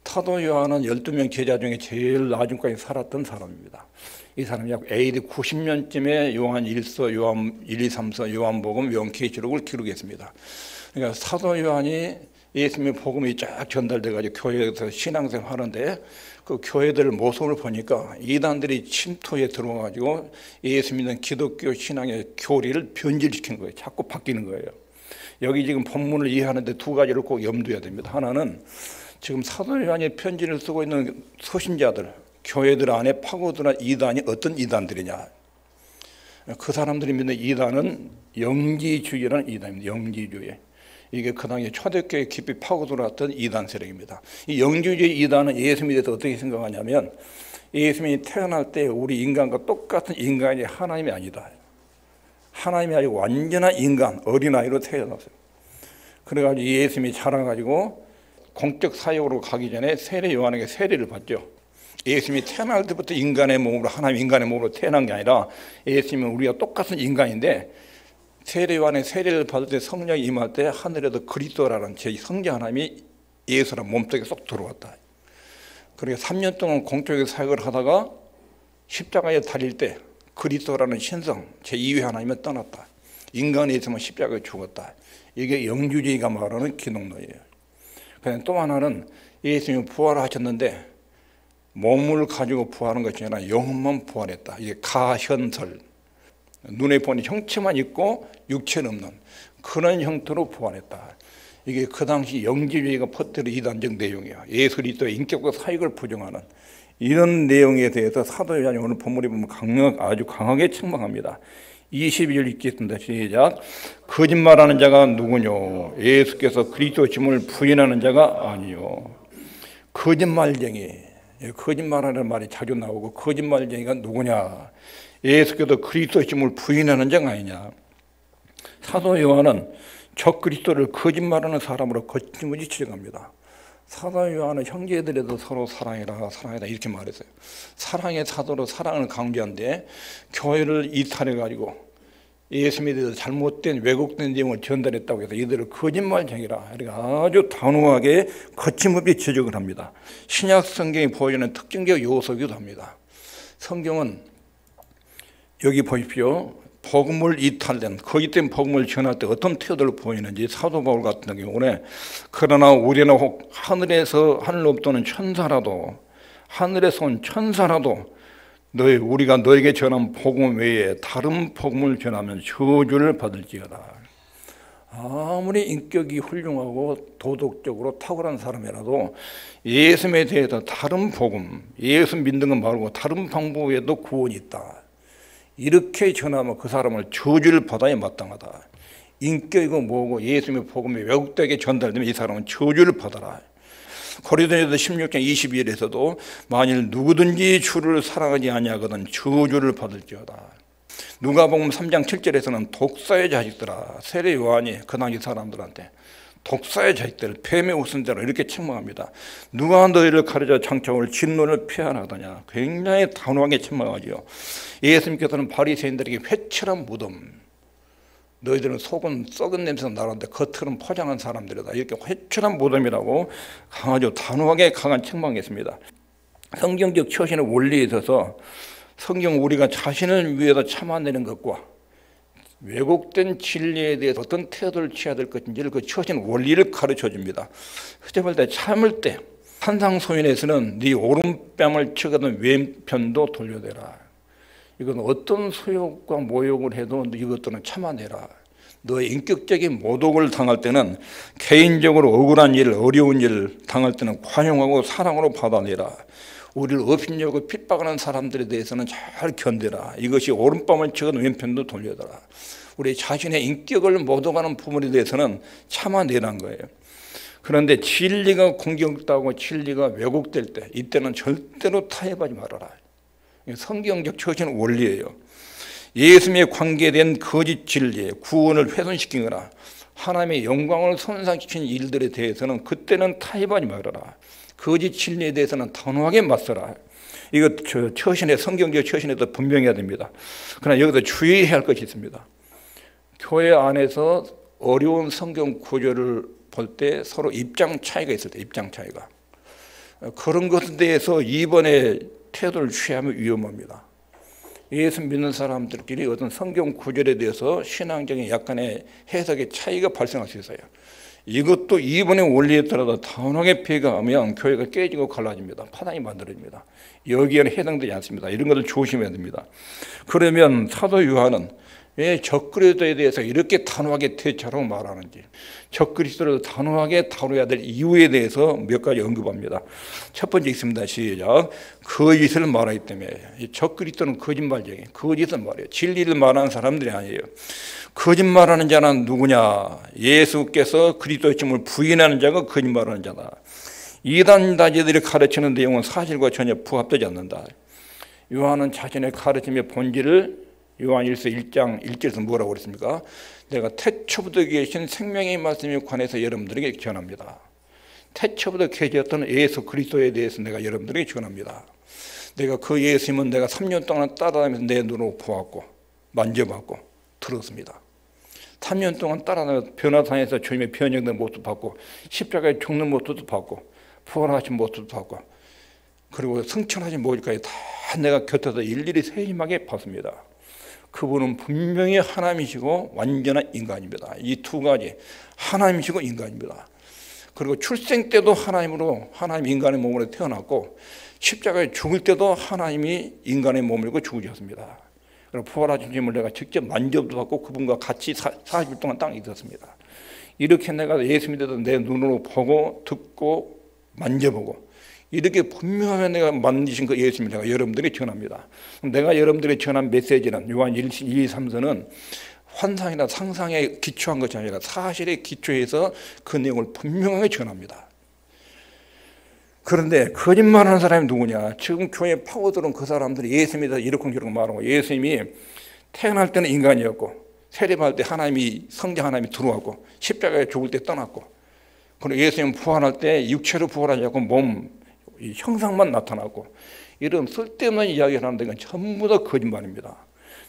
사도 요한은 12명 제자 중에 제일 나중까지 살았던 사람입니다. 이 사람이 약 AD 90년쯤에 요한 1서, 요한 1, 2, 3서, 요한복음, 요한계시록을 기록했습니다. 그러니까 사도 요한이 예수님의 복음이 쫙 전달돼가지고 교회에서 신앙생활 하는데 그 교회들 모습을 보니까 이단들이 침투에 들어와가지고 예수 믿는 기독교 신앙의 교리를 변질시키는 거예요. 자꾸 바뀌는 거예요. 여기 지금 본문을 이해하는데 두 가지를 꼭 염두해야 됩니다. 하나는 지금 사도 요한이 편지를 쓰고 있는 서신자들, 교회들 안에 파고드는 이단이 어떤 이단들이냐. 그 사람들이 믿는 이단은 영지주의라는 이단입니다. 영지주의. 이게 그 당시 초대교회에 깊이 파고들어왔던 이단 세력입니다. 이 영지주의 이단은 예수님에 대해서 어떻게 생각하냐면 예수님이 태어날 때 우리 인간과 똑같은 인간이 하나님이 아니다. 하나님이 아니고 완전한 인간, 어린아이로 태어났어요. 그래가지고 예수님이 자라가지고 공적 사역으로 가기 전에 세례 요한에게 세례를 받죠. 예수님이 태어날 때부터 인간의 몸으로, 하나님 인간의 몸으로 태어난 게 아니라 예수님은 우리가 똑같은 인간인데 세례 요한의 세례를 받을 때 성령이 임할 때 하늘에도 그리스도라는 제 성자 하나님이 예수란 몸속에 쏙 들어왔다. 그러니까 3년 동안 공적인 사역을 하다가 십자가에 달릴 때 그리스도라는 신성 제2위 하나님은 떠났다. 인간에 있으면 십자가에 죽었다. 이게 영주주의가 말하는 기독론이에요. 그다음에 또 하나는 예수님이 부활하셨는데 몸을 가지고 부활한 것이 아니라 영혼만 부활했다. 이게 가현설. 눈에 보니 형체만 있고 육체는 없는 그런 형태로 부활했다. 이게 그 당시 영지주의가 퍼뜨린 이단적 내용이에요. 예수 그리스도의 인격과 사역을 부정하는 이런 내용에 대해서 사도 요한이 오늘 본문에 보면 아주 강하게 책망합니다. 22절 읽겠습니다. 시작. 거짓말하는 자가 누구뇨? 예수께서 그리스도심을 부인하는 자가 아니요. 거짓말쟁이. 거짓말하는 말이 자주 나오고 거짓말쟁이가 누구냐? 예수께서 그리스도심을 부인하는 자가 아니냐. 사도 요한은 적 그리스도를 거짓말하는 사람으로 거침없이 지적합니다. 사도 요한은 형제들에도 서로 사랑해라 사랑해라 이렇게 말했어요. 사랑의 사도로 사랑을 강조한데 교회를 이탈해가지고 예수님에 대해서 잘못된 왜곡된 내용을 전달했다고 해서 이들을 거짓말쟁이라 그러니까 아주 단호하게 거침없이 지적을 합니다. 신약 성경이 보여주는 특징적 요소이기도 합니다. 성경은 여기 보십시오. 복음을 이탈된 거짓된 복음을 전할 때 어떤 태도를 보이는지 사도 바울 같은 경우는 그러나 우리는 혹 하늘에서 하늘로 떠는 천사라도 하늘에서 온 천사라도 우리가 너에게 전한 복음 외에 다른 복음을 전하면 저주를 받을지어다. 아무리 인격이 훌륭하고 도덕적으로 탁월한 사람이라도 예수님에 대해서 다른 복음, 예수 믿는 것 말고 다른 방법에도 구원이 있다. 이렇게 전하면 그 사람을 저주를 받아야 마땅하다. 인격이고 뭐고 예수님의 복음이 왜곡되게 전달되면 이 사람은 저주를 받아라. 고린도전서 16장 22절에서도 만일 누구든지 주를 사랑하지 아니하거든 저주를 받을지어다. 누가복음 3장 7절에서는 독사의 자식들아, 세례 요한이 그 당시 사람들한테 독사의 자식들, 뱀의 우선자라 이렇게 책망합니다. 누가 너희를 가르쳐 장차올 진노를 피하나더냐. 굉장히 단호하게 책망하죠. 예수님께서는 바리새인들에게 회칠한 무덤, 너희들은 속은 썩은 냄새가 나는데 겉으로는 포장한 사람들이다. 이렇게 회칠한 무덤이라고 아주 단호하게 강한 책망했습니다. 성경적 처신의 원리에 있어서 성경 우리가 자신을 위해서 참아내는 것과 왜곡된 진리에 대해서 어떤 태도를 취해야 될 것인지를 그 처신 원리를 가르쳐 줍니다. 흡접할 때 참을 때 산상소인에서는 네 오른뺨을 치거든 왼편도 돌려대라. 이건 어떤 소욕과 모욕을 해도 이것들은 참아내라. 너의 인격적인 모독을 당할 때는 개인적으로 억울한 일, 어려운 일 당할 때는 관용하고 사랑으로 받아내라. 우리를 업신여고 핍박하는 사람들에 대해서는 잘 견뎌라. 이것이 오른밤을 치거든 왼편도 돌려더라. 우리 자신의 인격을 모독하는 부분에 대해서는 참아내라는 거예요. 그런데 진리가 공격당하고 진리가 왜곡될 때 이때는 절대로 타협하지 말아라. 성경적 처신 원리예요. 예수님에 관계된 거짓 진리에 구원을 훼손시키거나 하나님의 영광을 손상시킨 일들에 대해서는 그때는 타협하지 말아라. 거짓 진리에 대해서는 단호하게 맞서라. 이거 처신의 성경적 처신에도 분명해야 됩니다. 그러나 여기서 주의해야 할 것이 있습니다. 교회 안에서 어려운 성경 구절을 볼 때 서로 입장 차이가 있을 때 입장 차이가 그런 것에 대해서 이번에 태도를 취하면 위험합니다. 예수 믿는 사람들끼리 어떤 성경 구절에 대해서 신앙적인 약간의 해석의 차이가 발생할 수 있어요. 이것도 이번의 원리에 따라서 단호하게 배가하면 교회가 깨지고 갈라집니다. 파단이 만들어집니다. 여기에는 해당되지 않습니다. 이런 것을 조심해야 됩니다. 그러면 사도 요한은 왜 적그리스도에 대해서 이렇게 단호하게 대처하라고 말하는지, 적그리스도를 단호하게 다뤄야 될 이유에 대해서 몇 가지 언급합니다. 첫 번째 있습니다. 시작. 거짓을 말하기 때문에. 적그리스도는 거짓말쟁이, 거짓을 말해요. 진리를 말하는 사람들이 아니에요. 거짓말하는 자는 누구냐? 예수께서 그리스도임을 부인하는 자가 거짓말하는 자다. 이단자들이 가르치는 내용은 사실과 전혀 부합되지 않는다. 요한은 자신의 가르침의 본질을 요한 1서 1장 1절에서 뭐라고 그랬습니까? 내가 태초부터 계신 생명의 말씀에 관해서 여러분들에게 전합니다. 태초부터 계셨던 예수 그리스도에 대해서 내가 여러분들에게 전합니다. 내가 그 예수님은 내가 3년 동안 따라다니면서 내 눈으로 보았고 만져봤고 들었습니다. 3년 동안 따라다니면서 변화산에서 주님의 변형된 모습도 봤고 십자가에 죽는 모습도 봤고 부활하신 모습도 봤고 그리고 승천하신 모습까지 다 내가 곁에서 일일이 세심하게 봤습니다. 그분은 분명히 하나님이시고 완전한 인간입니다. 이 두 가지, 하나님이시고 인간입니다. 그리고 출생 때도 하나님으로 하나님 인간의 몸으로 태어났고 십자가에 죽을 때도 하나님이 인간의 몸을 입고 죽으셨습니다. 그리고 부활하신 주님을 내가 직접 만져도 받고 그분과 같이 40일 동안 땅에 있었습니다. 이렇게 내가 예수 믿어도 내 눈으로 보고 듣고 만져보고 이렇게 분명하게 내가 만드신 그 예수님을 내가 여러분들에게 전합니다. 내가 여러분들에게 전한 메시지는 요한 1, 2, 3서는 환상이나 상상에 기초한 것이 아니라 사실에 기초해서 그 내용을 분명하게 전합니다. 그런데 거짓말하는 사람이 누구냐? 지금 교회에 파고들은 그 사람들이 예수님이 이렇게 저렇게 말하고 예수님이 태어날 때는 인간이었고 세례받을 때 하나님이 성자 하나님이 들어왔고 십자가에 죽을 때 떠났고 그리고 예수님 부활할 때 육체로 부활하지 않고 몸 이 형상만 나타나고 이런 쓸데없는 이야기를 하는데 이건 전부 다 거짓말입니다.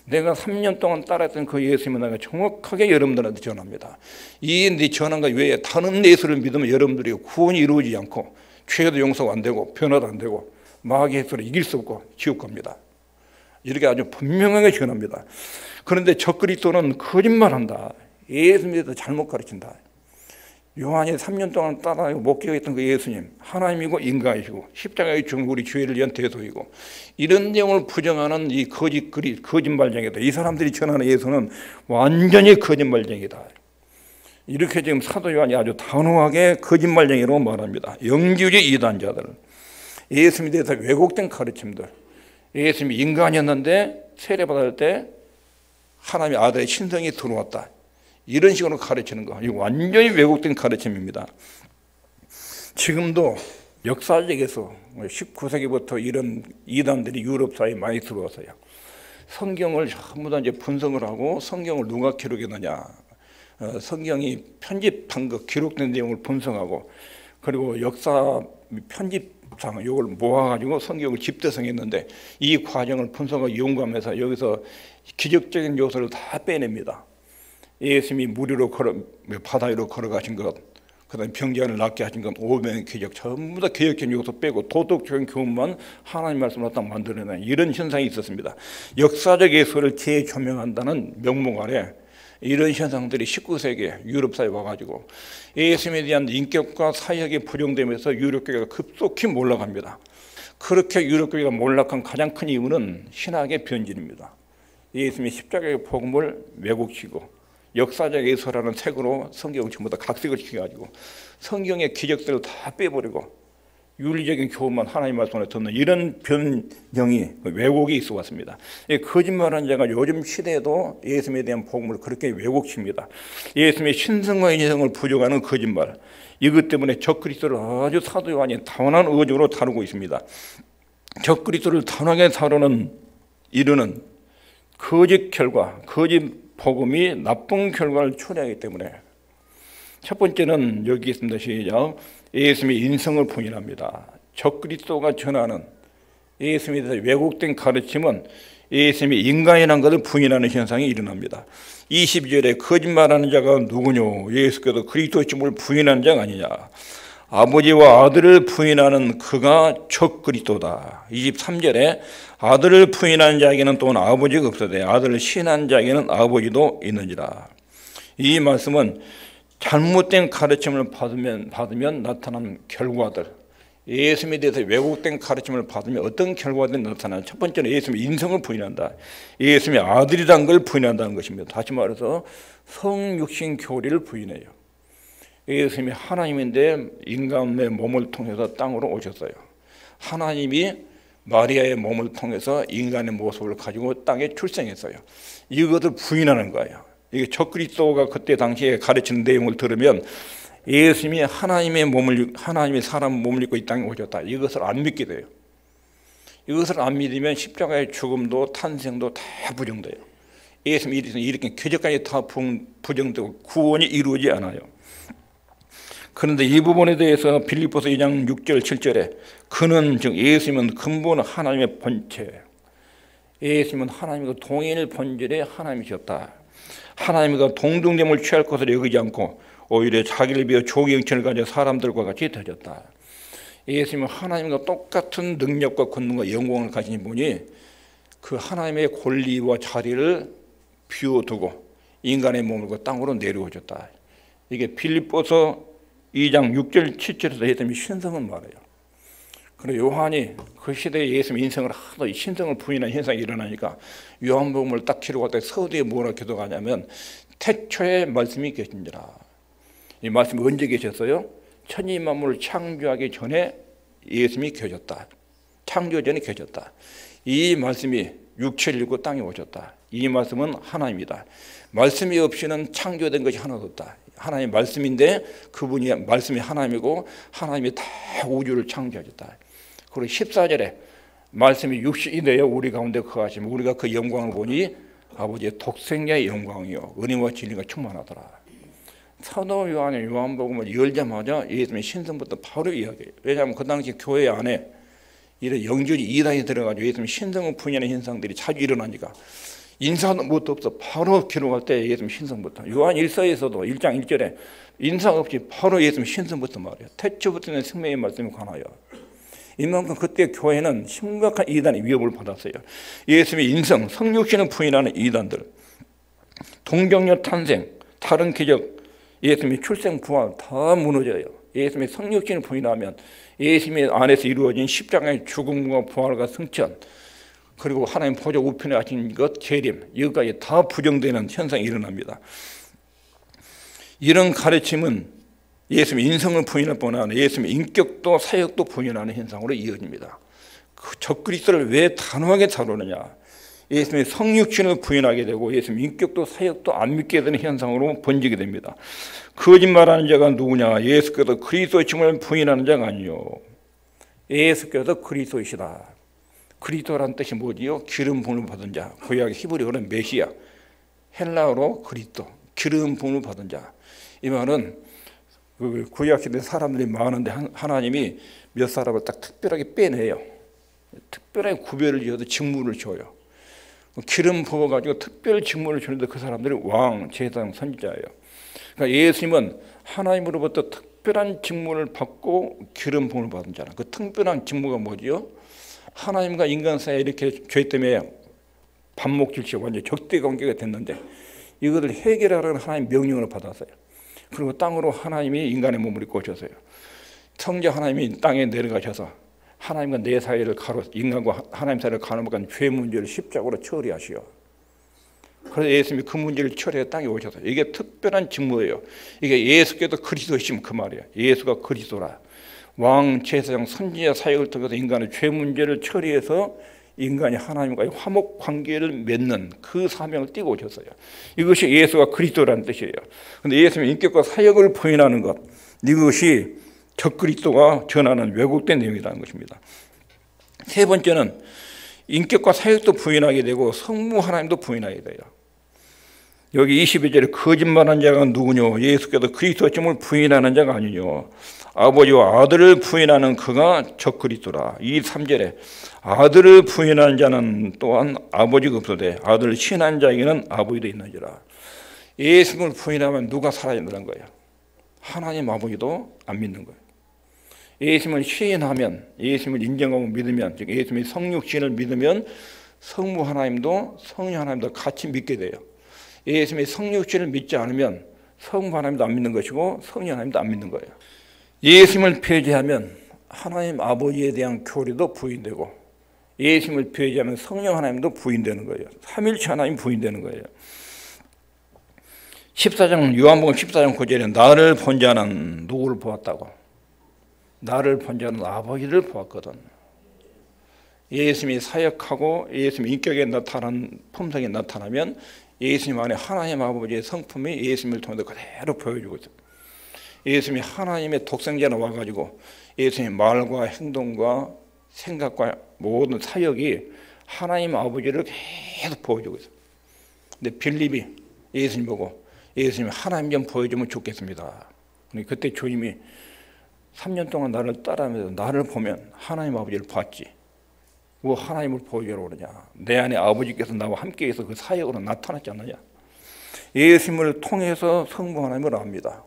내가 3년 동안 따라했던 그 예수님은 내가 정확하게 여러분들한테 전합니다. 이 전한 것 외에 다른 예수를 믿으면 여러분들이 구원이 이루어지지 않고 죄도 용서가 안 되고 변화도 안 되고 마귀의 소리를 이길 수 없고 지옥 갑니다. 이렇게 아주 분명하게 전합니다. 그런데 적그리스도는 거짓말한다. 예수님에 잘못 가르친다. 요한이 3년 동안 따라다니고 목격했던 그 예수님 하나님이고 인간이시고 십자가에 죽은 우리 죄를 위한 대속이고 이런 내용을 부정하는 이 거짓말쟁이다. 이 사람들이 전하는 예수는 완전히 거짓말쟁이다. 이렇게 지금 사도 요한이 아주 단호하게 거짓말쟁이라고 말합니다. 영지주의 이단자들, 예수님에 대해서 왜곡된 가르침들, 예수님이 인간이었는데 세례받을 때 하나님의 아들의 신성이 들어왔다. 이런 식으로 가르치는 거, 이거 완전히 왜곡된 가르침입니다. 지금도 역사적에서 19세기부터 이런 이단들이 유럽 사회에 많이 들어왔어요. 성경을 전부 다 이제 분석을 하고 성경을 누가 기록했느냐, 성경이 편집한 거 기록된 내용을 분석하고 그리고 역사 편집상 이걸 모아가지고 성경을 집대성했는데 이 과정을 분석하고 연구하면서 여기서 기적적인 요소를 다 빼냅니다. 예수님이 무리로 바다 위로 걸어가신 것, 그다음에 병자를 낫게 하신 것, 오병의 기적 전부 다 기적적인 요소 빼고 도덕적인 교훈만 하나님 말씀을 갖다 만들어내는 이런 현상이 있었습니다. 역사적 예수를 재조명한다는 명목 아래 이런 현상들이 19세기에 유럽 사회에 와가지고 예수님에 대한 인격과 사역이 부정되면서 유럽교회가 급속히 몰락합니다. 그렇게 유럽교회가 몰락한 가장 큰 이유는 신학의 변질입니다. 예수님이 십자가의 복음을 왜곡시키고 역사적 예수라는 책으로 성경을 전부 다 각색을 시켜가지고 성경의 기적들을 다 빼버리고 윤리적인 교훈만 하나님 말씀을 듣는 이런 변형이 왜곡이 있어 왔습니다. 거짓말하는 자가 요즘 시대에도 예수님에 대한 복음을 그렇게 왜곡십니다. 예수님의 신성과 인성을 부정하는 거짓말, 이것 때문에 적그리스도를 아주 사도 요한이 단호한 의적으로 다루고 있습니다. 적그리스도를 단호하게 다루는 이르는 거짓 결과, 거짓 복음이 나쁜 결과를 초래하기 때문에 첫 번째는 여기 있습니다. 시작. 예수님의 인성을 부인합니다. 적그리스도가 전하는 예수님에 대해서 왜곡된 가르침은 예수님이 인간이라는 것을 부인하는 현상이 일어납니다. 22절에 거짓말하는 자가 누구뇨? 예수께서 그리스도임을 부인하는 자가 아니냐. 아버지와 아들을 부인하는 그가 적그리스도다. 23절에 아들을 부인하는 자에게는 또한 아버지가 없으되 아들을 시인하는 자에게는 아버지도 있느니라. 이 말씀은 잘못된 가르침을 받으면 나타나는 결과들, 예수님에 대해서 왜곡된 가르침을 받으면 어떤 결과들이 나타나냐. 첫 번째는 예수님의 인성을 부인한다. 예수님의 아들이라는 걸 부인한다는 것입니다. 다시 말해서 성육신 교리를 부인해요. 예수님이 하나님인데 인간의 몸을 통해서 땅으로 오셨어요. 하나님이 마리아의 몸을 통해서 인간의 모습을 가지고 땅에 출생했어요. 이것을 부인하는 거예요. 이게 적그리스도가 그때 당시에 가르치는 내용을 들으면 예수님이 하나님의 사람 몸을 입고 이 땅에 오셨다. 이것을 안 믿게 돼요. 이것을 안 믿으면 십자가의 죽음도 탄생도 다 부정돼요. 예수님이 이렇게 쾌적까지 다 부정되고 구원이 이루어지지 않아요. 그런데 이 부분에 대해서 빌립보서 2장 6절 7절에 그는 즉 예수님은 근본 하나님의 본체예요. 예수님은 하나님과 동일 본질의 하나님이셨다. 하나님과 동등됨을 취할 것을 여기지 않고 오히려 자기를 비워 종의 형체를 가져 사람들과 같이 되졌다. 예수님은 하나님과 똑같은 능력과 권능과 영광을 가진 분이 그 하나님의 권리와 자리를 비워두고 인간의 몸을 땅으로 내려오셨다. 이게 빌립보서 2장 6절 7절에서 예수님이 신성을 말해요. 그리고 요한이 그 시대에 예수님의 인성을 하도 이 신성을 부인하는 현상이 일어나니까 요한복음을 딱 기록할 때 서두에 뭐라 기도하냐면 태초에 말씀이 계신지라. 이 말씀이 언제 계셨어요? 천지 만물을 창조하기 전에 예수님이 계셨다. 창조 전에 계셨다. 이 말씀이 육체를 입고 땅에 오셨다. 이 말씀은 하나님이다. 말씀이 없이는 창조된 것이 하나도 없다. 하나님의 말씀인데 그분이 말씀이 하나님이고 하나님이 다 우주를 창조하셨다. 그리고 14절에 말씀이 육신이 되어 우리 가운데 거하시면 우리가 그 영광을 보니 아버지의 독생자의 영광이요 은혜와 진리가 충만하더라. 사도 요한의 요한복음을 열자마자 예수님의 신성부터 바로 이야기해요. 왜냐하면 그 당시 교회 안에 이런 영주의 이단이 들어가지고 예수님의 신성을 부인하는 현상들이 자주 일어나니까 인사도 뭣도 없어. 바로 기록할 때 예수님 신성부터. 요한 1서에서도 1장 1절에 인사 없이 바로 예수님 신성부터 말해요. 태초부터는 생명의 말씀이 관하여. 이만큼 그때 교회는 심각한 이단의 위협을 받았어요. 예수님의 인성, 성육신을 부인하는 이단들, 동정녀 탄생, 다른 기적, 예수님의 출생, 부활 다 무너져요. 예수님의 성육신을 부인하면 예수님의 안에서 이루어진 십자가의 죽음과 부활과 승천, 그리고 하나님 보좌 우편에 하신 것, 재림, 이것까지 다 부정되는 현상이 일어납니다. 이런 가르침은 예수님의 인성을 부인할 뿐 아니라 예수님의 인격도 사역도 부인하는 현상으로 이어집니다. 그 적그리스도를 왜 단호하게 다루느냐. 예수님의 성육신을 부인하게 되고 예수님의 인격도 사역도 안 믿게 되는 현상으로 번지게 됩니다. 거짓말하는 자가 누구냐. 예수께서 그리스도의 칭을 부인하는 자가 아니요. 예수께서 그리스도이시다. 그리스도라는 뜻이 뭐지요? 기름 부음을 받은 자. 구약 히브리어로는 메시아, 헬라어로 그리스도, 기름 부음을 받은 자. 이 말은 구약 시대 사람들이 많은데 하나님이 몇 사람을 딱 특별하게 빼내요. 특별하게 구별을 지어서 직무를 줘요. 기름 부어가지고 특별 직무를 주는데 그 사람들이 왕, 제사장, 선지자예요. 그러니까 예수님은 하나님으로부터 특별한 직무를 받고 기름 부음을 받은 자라. 그 특별한 직무가 뭐지요? 하나님과 인간 사이에 이렇게 죄 때문에 반목질치 완전 적대 관계가 됐는데 이것을 해결하라는 하나님 명령을 받았어요. 그리고 땅으로 하나님이 인간의 몸을 입고 오셨어요. 성자 하나님이 땅에 내려가셔서 하나님과 내 사이를 인간과 하나님 사이를 가로막은 죄 문제를 십자가로 처리하시오. 그래서 예수님이 그 문제를 처리해 땅에 오셔서 이게 특별한 직무예요. 이게 예수께서 그리스도이시면 그 말이에요. 예수가 그리스도라. 왕, 제사장, 선지자 사역을 통해서 인간의 죄 문제를 처리해서 인간이 하나님과의 화목 관계를 맺는 그 사명을 띠고 오셨어요. 이것이 예수가 그리스도라는 뜻이에요. 그런데 예수님의 인격과 사역을 부인하는 것, 이것이 적그리스도가 전하는 왜곡된 내용이라는 것입니다. 세 번째는 인격과 사역도 부인하게 되고 성부 하나님도 부인하게 돼요. 여기 22절에 거짓말하는 자가 누구뇨? 예수께서 그리스도임을 부인하는 자가 아니뇨. 아버지와 아들을 부인하는 그가 적그리스도라. 23절에 아들을 부인하는 자는 또한 아버지가 없으되 아들을 신한 자에게는 아버지도 있느니라. 예수님을 부인하면 누가 살아야 된다는 거예요? 하나님 아버지도 안 믿는 거예요. 예수님을 시인하면, 예수님을 인정하고 믿으면, 즉 예수님의 성육신을 믿으면 성부 하나님도 성령 하나님도 같이 믿게 돼요. 예수님의 성육신을 믿지 않으면 성부 하나님도 안 믿는 것이고 성령 하나님도 안 믿는 거예요. 예수님을 폐지하면 하나님 아버지에 대한 교리도 부인되고, 예수님을 폐지하면 성령 하나님도 부인되는 거예요. 삼일체 하나님 부인되는 거예요. 14장 요한복음 14장 9절에 나를 본 자는 누구를 보았다고? 나를 본 자는 아버지를 보았거든. 예수님이 사역하고 예수님 인격에 나타난 품성이 나타나면 예수님 안에 하나님 아버지의 성품이 예수님을 통해서 그대로 보여주고 있어요. 예수님이 하나님의 독생자로 와가지고 예수님의 말과 행동과 생각과 모든 사역이 하나님 아버지를 계속 보여주고 있어요. 근데 빌립이 예수님 보고 예수님 하나님 좀 보여주면 좋겠습니다. 그때 주님이 3년 동안 나를 따라하면서 나를 보면 하나님 아버지를 봤지. 뭐 하나님을 보여주라고 그러냐. 내 안에 아버지께서 나와 함께해서 그 사역으로 나타났지 않느냐. 예수님을 통해서 성부 하나님을 압니다.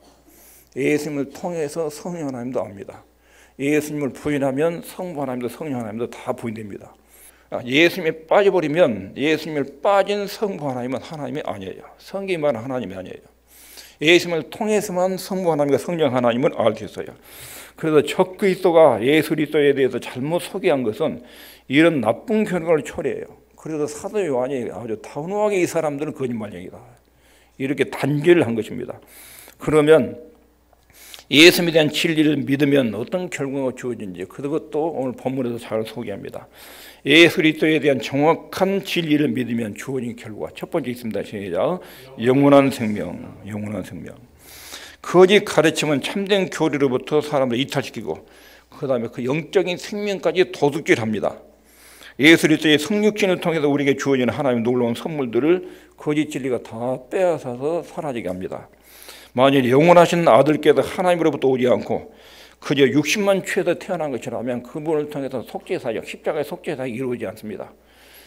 예수님을 통해서 성령 하나님도 압니다. 예수님을 부인하면 성부 하나님도 성령 하나님도 다 부인됩니다. 예수님에 빠져버리면 예수님을 빠진 성부 하나님은 하나님이 아니에요. 성경이 말하는 하나님이 아니에요. 예수님을 통해서만 성부 하나님과 성령 하나님을 알 수 있어요. 그래서 적그리스도가 예수 그리스도에 대해서 잘못 소개한 것은 이런 나쁜 결과를 초래해요. 그래서 사도 요한이 아주 단호하게 이 사람들은 거짓말쟁이다 이렇게 단죄를 한 것입니다. 그러면 예수님에 대한 진리를 믿으면 어떤 결과가 주어진지 그것도 오늘 본문에서 잘 소개합니다. 예수 그리스도에 대한 정확한 진리를 믿으면 주어진 결과 첫 번째 있습니다. 시작. 영원한 생명, 영원한 생명. 거짓 가르침은 참된 교리로부터 사람을 이탈시키고 그 다음에 그 영적인 생명까지 도둑질합니다. 예수 그리스도의 성육신을 통해서 우리에게 주어지는 하나님의 놀라운 선물들을 거짓 진리가 다 빼앗아서 사라지게 합니다. 만일 영원하신 아들께서 하나님으로부터 오지 않고 그저 60만 죄에서 태어난 것이라면 그분을 통해서 속죄사역, 십자가의 속죄사역이 이루어지지 않습니다.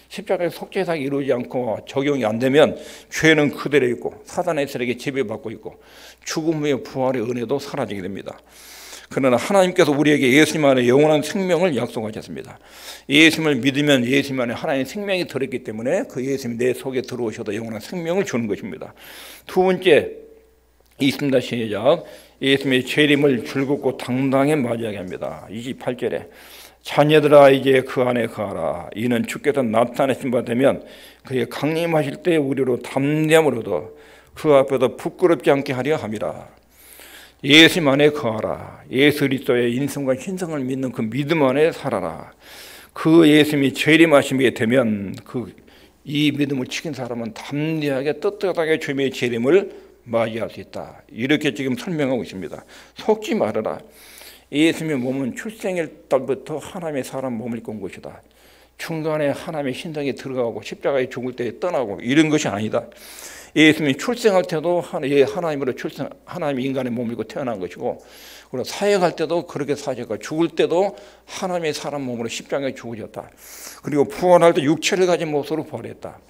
십자가의 속죄사역이 이루어지지 않고 적용이 안 되면 죄는 그대로 있고 사단의 세력에 지배받고 있고 죽음 후의 부활의 은혜도 사라지게 됩니다. 그러나 하나님께서 우리에게 예수님 안에 영원한 생명을 약속하셨습니다. 예수님을 믿으면 예수님 안에 하나님의 생명이 들어있기 때문에 그 예수님이 내 속에 들어오셔도 영원한 생명을 주는 것입니다. 두 번째 있습니다. 시작. 예수님의 재림을 즐겁고 당당히 맞이하게 합니다. 28절에 자녀들아 이제 그 안에 거하라. 이는 주께서 나타내신 바 되면 그의 강림하실 때 우리로 담대함을 얻어 그 앞에서 부끄럽지 않게 하려 함이라. 예수님 안에 거하라. 예수 그리스도의 인성과 신성을 믿는 그 믿음 안에 살아라. 그 예수님이 재림하시게 되면 이 믿음을 지킨 사람은 담대하게 떳떳하게 주님의 재림을 맞이할 수 있다. 이렇게 지금 설명하고 있습니다. 속지 말아라. 예수님의 몸은 출생일 때부터 하나님의 사람 몸을 입고 온 것이다. 중간에 하나님의 신성이 들어가고 십자가에 죽을 때 떠나고 이런 것이 아니다. 예수님이 출생할 때도 하나님으로 하나님의 인간의 몸을 입고 태어난 것이고 그리고 사역할 때도 그렇게 사역하고 죽을 때도 하나님의 사람 몸으로 십자가에 죽으셨다. 그리고 부활할 때 육체를 가진 모습으로 부활했다.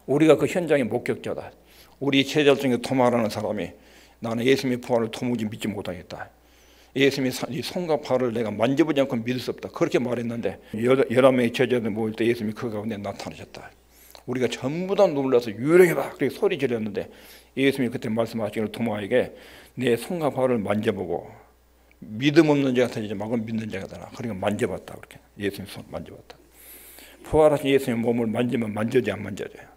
우리가 그 현장의 목격자다. 우리 제자 중에 도마라는 사람이 나는 예수님의 부활을 도무지 믿지 못하겠다. 예수님의 손과 발을 내가 만져보지 않고 믿을 수 없다. 그렇게 말했는데 11명의 제자들 모일 때 예수님이 그 가운데 나타나셨다. 우리가 전부 다 놀라서 유령이다. 그렇게 소리 지르는데 예수님이 그때 말씀하시기를 도마에게 내 손과 발을 만져보고 믿음 없는 자가 되지 말고 믿는 자가 되라. 그러니까 만져봤다. 그렇게 예수님 손 만져봤다. 부활하신 예수님의 몸을 만지면 만져져요, 안 만져져요?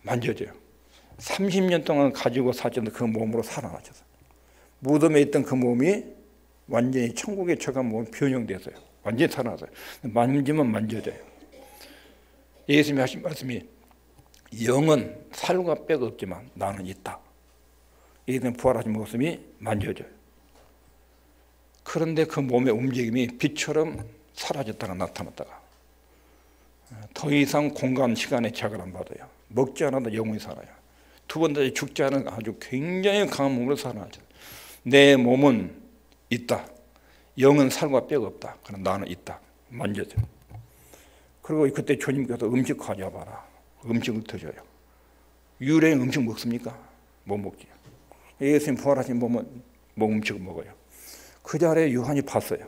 만져져요. 30년 동안 가지고 사셨던 그 몸으로 살아나셨어요. 무덤에 있던 그 몸이 완전히 천국에 처간 몸이 변형됐어요. 완전히 살아났어요. 만지면 만져져요. 예수님이 하신 말씀이 영은 살과 뼈가 없지만 나는 있다. 예수님 부활하신 모습이 만져져요. 그런데 그 몸의 움직임이 빛처럼 사라졌다가 나타났다가 더 이상 공간, 시간의 제약을 안 받아요. 먹지 않아도 영원히 살아요. 두 번째 죽지 않은 아주 굉장히 강한 몸으로 살아나죠. 내 몸은 있다. 영은 살과 뼈가 없다. 그러나 나는 있다. 만져져. 그리고 그때 주님께서 음식 가져와봐라. 음식을 드셔요. 유령 음식 먹습니까? 못 먹지. 예수님 부활하신 몸은 음식을 먹어요. 그 자리에 요한이 봤어요.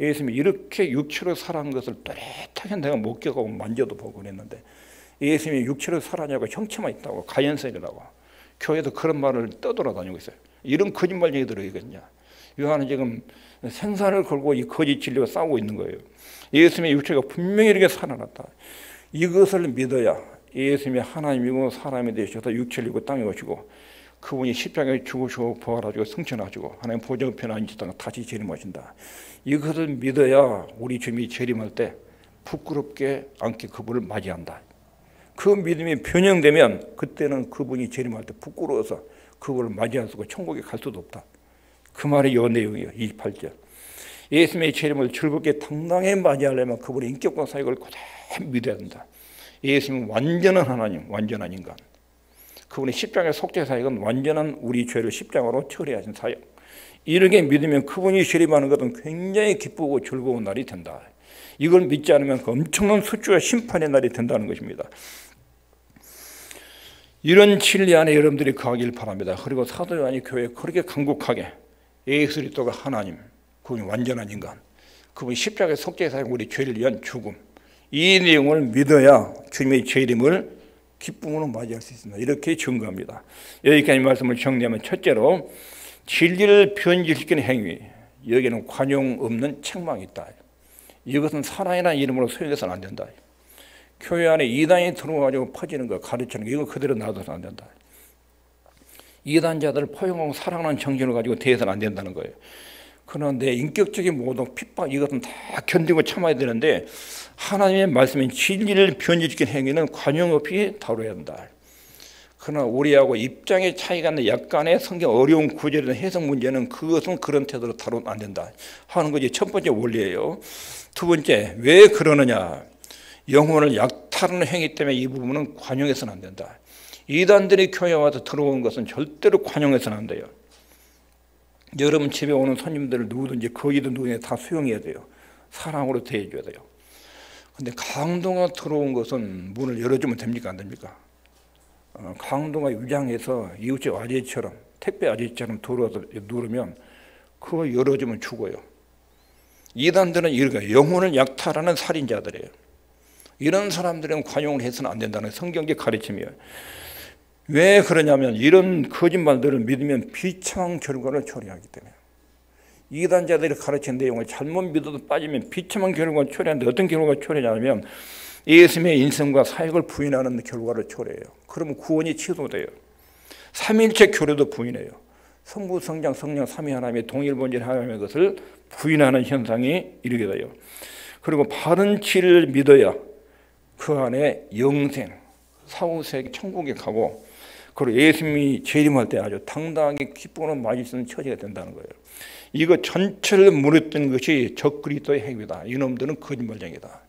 예수님이 이렇게 육체로 살아간 것을 또렷하게 내가 목격하고 만져도 보고 그랬는데, 예수님이 육체로 살아냐고 형체만 있다고, 가연설이라고 교회도 그런 말을 떠돌아다니고 있어요. 이런 거짓말 얘기들이거든요. 요한은 지금 생사를 걸고 이 거짓 진리와 싸우고 있는 거예요. 예수님의 육체가 분명히 이렇게 살아났다. 이것을 믿어야 예수님이 하나님이고 사람이 되셔서 육체를 입고 땅에 오시고, 그분이 십자가에 죽으시고 부활하시고 승천하시고 하나님 보좌우편에 앉으시다가 다시 재림하신다. 이것을 믿어야 우리 주님이 재림할 때 부끄럽게 않게 그분을 맞이한다. 그 믿음이 변형되면 그때는 그분이 재림할 때 부끄러워서 그분을 맞이할 수가, 천국에 갈 수도 없다. 그 말이 이 내용이에요. 28절. 예수님의 재림을 즐겁게 당당히 맞이하려면 그분의 인격과 사역을 그대로 믿어야 된다. 예수님은 완전한 하나님, 완전한 인간. 그분의 십자가의 속죄 사역은 완전한 우리 죄를 십자가로 처리하신 사역. 이렇게 믿으면 그분이 재림하는 것은 굉장히 기쁘고 즐거운 날이 된다. 이걸 믿지 않으면 그 엄청난 수주와 심판의 날이 된다는 것입니다. 이런 진리 안에 여러분들이 거하길 바랍니다. 그리고 사도 요한이 교회에 그렇게 간곡하게 예수 그리스도가 하나님, 그분이 완전한 인간, 그분이 십자가의 속죄 사역, 우리 죄를 위한 죽음, 이 내용을 믿어야 주님의 재림을 기쁨으로 맞이할 수 있습니다. 이렇게 증거합니다. 여기까지 말씀을 정리하면, 첫째로 진리를 변질시키는 행위, 여기에는 관용 없는 책망이 있다. 이것은 사랑이라는 이름으로 소용해서는 안 된다. 교회 안에 이단이 들어와가지고 퍼지는 거, 가르치는 거, 이거 그대로 놔둬서는 안 된다. 이단자들을 포용하고 사랑하는 정신을 가지고 대해서는 안 된다는 거예요. 그런데 인격적인 모독, 핍박, 이것은 다 견디고 참아야 되는데, 하나님의 말씀인 진리를 변질시키는 행위는 관용 없이 다뤄야 한다. 그러나 우리하고 입장의 차이가 있는 약간의 성경 어려운 구절이나 해석 문제는 그것은 그런 태도로 다루면 안 된다 하는 것이 첫 번째 원리예요. 두 번째, 왜 그러느냐? 영혼을 약탈하는 행위 때문에 이 부분은 관용해서는 안 된다. 이단들이 교회에 와서 들어온 것은 절대로 관용해서는 안 돼요. 여러분 집에 오는 손님들을 누구든지 거기든 누구든지 다 수용해야 돼요. 사랑으로 대해줘야 돼요. 근데 강도가 들어온 것은 문을 열어주면 됩니까? 안 됩니까? 강도가 위장해서 이웃집 아저씨처럼, 택배 아저씨처럼 들어와서 누르면 그거 열어주면 죽어요. 이단들은 이렇게 영혼을 약탈하는 살인자들이에요. 이런 사람들은 관용을 해서는 안 된다는 성경적 가르침이에요. 왜 그러냐면 이런 거짓말들을 믿으면 비참한 결과를 초래하기 때문에. 이단자들이 가르친 내용을 잘못 믿어도 빠지면 비참한 결과를 초래하는데, 어떤 결과가 초래하냐면 예수님의 인생과 사역을 부인하는 결과를 초래해요. 그러면 구원이 취소돼요. 삼위일체 교례도 부인해요. 성부, 성장, 성령, 삼위 하나님의 동일 본질 하나님의 것을 부인하는 현상이 일어나게 돼요. 그리고 바른 진리를 믿어야 그 안에 영생, 사후세계, 천국에 가고, 그리고 예수님이 재림할 때 아주 당당하게 기쁨으로 맞을 수 있는 처지가 된다는 거예요. 이거 전체를 무너뜨린 것이 적그리스도의 행위다. 이놈들은 거짓말쟁이다.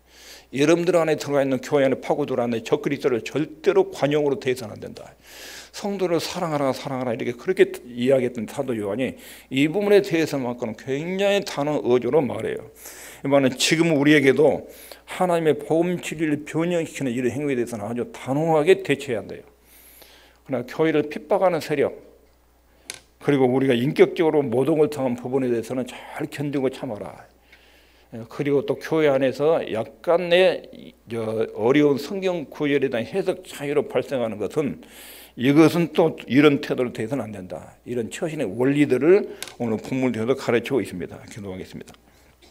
여러분들 안에 들어가 있는 교회 안에 파고 들어왔는데 적그리스도를 절대로 관용으로 대해서는 안 된다. 성도를 사랑하라 사랑하라 이렇게 그렇게 이야기했던 사도 요한이 이 부분에 대해서만큼은 굉장히 단호 어조로 말해요. 이번엔 지금 우리에게도 하나님의 복음 진리를 변형시키는 이런 행위에 대해서는 아주 단호하게 대처해야 한대요. 그러나 교회를 핍박하는 세력, 그리고 우리가 인격적으로 모독을 당한 부분에 대해서는 잘 견디고 참아라. 그리고 또 교회 안에서 약간의 어려운 성경 구절에 대한 해석 차이로 발생하는 것은, 이것은 또 이런 태도로 대해서는 안 된다. 이런 처신의 원리들을 오늘 본문에서 가르치고 있습니다. 기도하겠습니다.